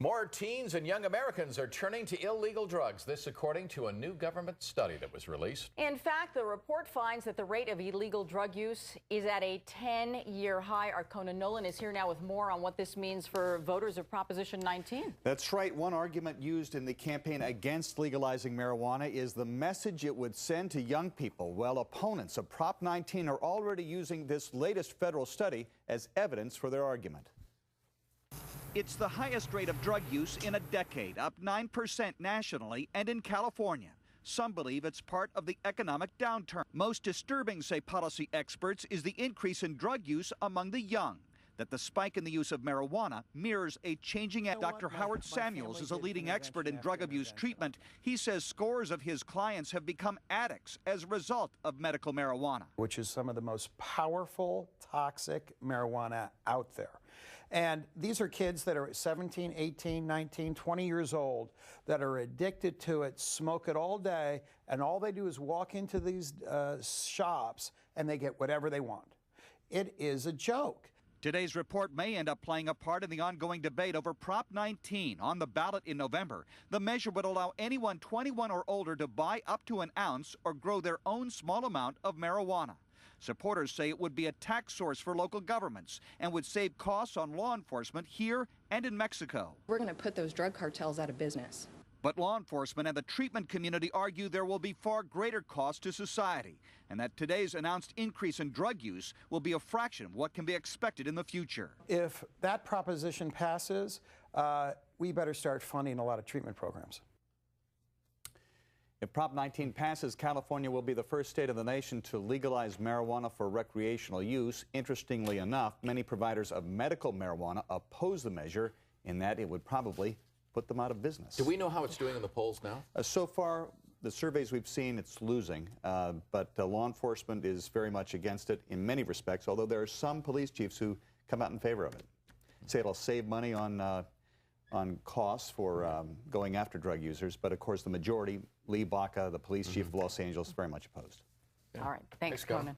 More teens and young Americans are turning to illegal drugs. This according to a new government study that was released. In fact, the report finds that the rate of illegal drug use is at a 10-year high. Our Conan Nolan is here now with more on what this means for voters of Proposition 19. That's right. One argument used in the campaign against legalizing marijuana is the message it would send to young people. Well, opponents of Prop 19 are already using this latest federal study as evidence for their argument. It's the highest rate of drug use in a decade, up 9% nationally and in California. Some believe it's part of the economic downturn. Most disturbing, say policy experts, is the increase in drug use among the young. That the spike in the use of marijuana mirrors a changing. Dr. Howard Samuels is a leading expert in drug abuse treatment. He says scores of his clients have become addicts as a result of medical marijuana, which is some of the most powerful, toxic marijuana out there. And these are kids that are 17, 18, 19, 20 years old that are addicted to it, smoke it all day, and all they do is walk into these shops and they get whatever they want. It is a joke. Today's report may end up playing a part in the ongoing debate over Prop 19 on the ballot in November. The measure would allow anyone 21 or older to buy up to an ounce or grow their own small amount of marijuana. Supporters say it would be a tax source for local governments and would save costs on law enforcement here and in Mexico. We're going to put those drug cartels out of business. But law enforcement and the treatment community argue there will be far greater costs to society and that today's announced increase in drug use will be a fraction of what can be expected in the future. If that proposition passes, we better start funding a lot of treatment programs. If Prop 19 passes, California will be the first state in the nation to legalize marijuana for recreational use. Interestingly enough, many providers of medical marijuana oppose the measure in that it would probably put them out of business. Do we know how it's doing in the polls now? So far, the surveys we've seen, it's losing, but law enforcement is very much against it in many respects, although there are some police chiefs who come out in favor of it. Say it'll save money on costs for going after drug users, but of course the majority, Lee Baca, the police chief of Los Angeles, very much opposed. All right, thanks, Conan.